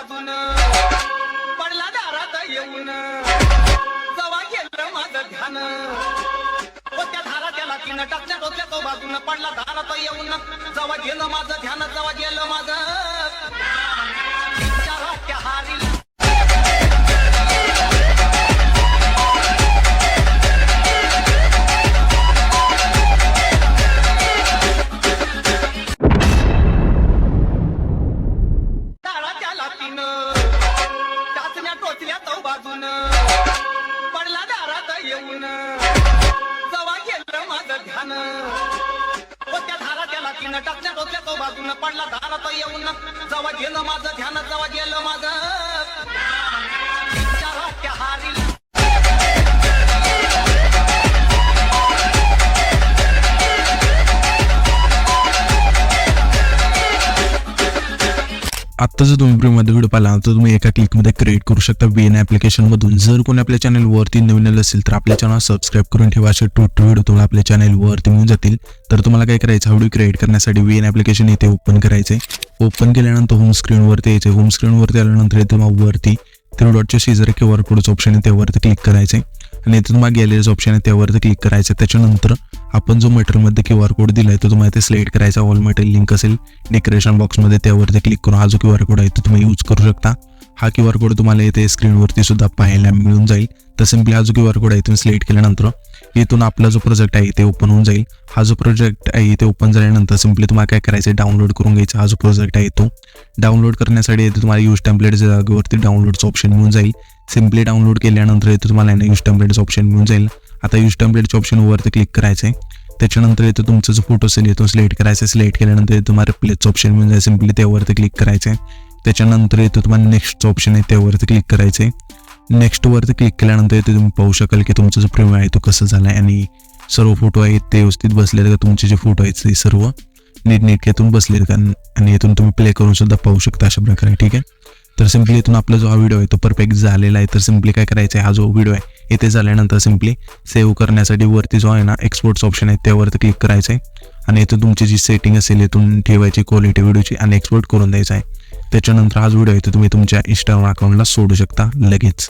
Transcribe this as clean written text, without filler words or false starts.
बाजून पडला दारात येऊन जवा गेलं माझं ध्यान त्या धारा त्याला तिनं टाकल्या डोक्या तो बाजून पडला दारात येऊन जवा गेलं माझं ध्यान जवा गेलं माझं त्या हारी बाजून पडला दारात येऊन जवा गेलं माझं ध्यान त्या धारा त्याला तिनं टाकल्या डोक्या तो बाजून पडला दारात येऊन जवा गेलं माझं ध्यान जवा गेलं माझं त्या हारी आत्ता जर तुम्ही प्रीमध्ये व्हिडिओ पाहिला तर तुम्ही एका क्लिकमध्ये क्रिएट करू शकता VN ॲप्लिकेशनमधून. जर कोणी आपल्या चॅनलवरती नवीन असेल तर आपल्या चॅनल सबस्क्राईब करून ठेवा. असे टोटल व्हिडिओ तुम्हाला आपल्या चॅनलवरती मिळून जातील. तर तुम्हाला काय करायचं, व्हिडिओ क्रिएट करण्यासाठी VN ॲप्लिकेशन इथे ओपन करायचे. ओपन केल्यानंतर होम स्क्रीनवरती यायचे. होम स्क्रीनवरती आल्यानंतर इथे मग वरती 3 डॉटच्या शेजारी QR कोडचं ऑप्शन आहे त्यावरती क्लिक करायचे आणि इथे तुम्हाला गॅलरीचं ऑप्शन आहे त्यावरती क्लिक करायचं. त्याच्यानंतर आपण जो मटेरियलमध्ये QR कोड दिलाय तो तुम्हाला इथे सिलेक्ट करायचा. ऑल मटेरियल लिंक असेल डेकोरेशन बॉक्समध्ये त्यावरती क्लिक करून हा जो QR कोड आहे तो तुम्ही यूज करू शकता. हा QR कोड तुम्हाला इथे स्क्रीनवरती सुद्धा पाहायला मिळून जाईल. तर सिम्पली हा जो QR कोड आहे तुम्ही सिलेक्ट केल्यानंतर इथून आपला जो प्रोजेक्ट आहे ते ओपन होऊन जाईल. हा जो प्रोजेक्ट आहे ते ओपन झाल्यानंतर सिम्पली तुम्हाला काय करायचं, डाउनलोड करून घ्यायचा. हा जो प्रोजेक्ट आहे तो डाउनलोड करण्यासाठी इथे तुम्हाला यूज टेम्पलेटच्या जागेवरती डाउनलोडचं ऑप्शन मिळून जाईल. सिम्पली डाउनलोड केल्यानंतर इथे तुम्हाला यूज टेम्पलेटचं ऑप्शन मिळून जाईल. आता यूज टेम्पलेटच्या ऑप्शनवरती क्लिक करायचं आहे. त्याच्यानंतर इथे तुमचा जो फोटो असेल इथून सिलेक्ट करायचा. सिलेक्ट केल्यानंतर तुम्हाला रिप्लेसचं ऑप्शन मिळून जाईल. सिम्पली त्यावरती क्लिक करायचं आहे. त्याच्यानंतर इथे तुम्हाला नेक्स्टचं ऑप्शन आहे त्यावरती क्लिक करायचं आहे. नेक्स्टवरती क्लिक केल्यानंतर इथे तुम्ही पाहू शकाल की तुमचा जो प्रीमियम आहे तो कसं झाला आहे आणि सर्व फोटो आहेत ते व्यवस्थित बसलेले का, तुमचे जे फोटो आहेत ते सर्व नीटनेटक्यातून बसलेले का आणि इथून तुम्ही प्ले करून सुद्धा पाहू शकता अशा प्रकारे. ठीक आहे. तर सिम्पली इथून आपला जो हा व्हिडिओ आहे तो परफेक्ट झालेला आहे. तर सिम्पली काय करायचं आहे, हा जो व्हिडिओ आहे इथे झाल्यानंतर सिम्पली सेव्ह करण्यासाठी वरती जो आहे ना एक्सपोर्टचं ऑप्शन आहे त्यावरती क्लिक करायचं आहे आणि इथून तुमची जी सेटिंग असेल इथून ठेवायची क्वालिटी व्हिडिओची आणि एक्सपोर्ट करून द्यायचा आहे. त्याच्यानंतर हा व्हिडिओ आहे तो तुम्ही तुमच्या इंस्टाग्राम अकाउंटला सोडू शकता लगेच.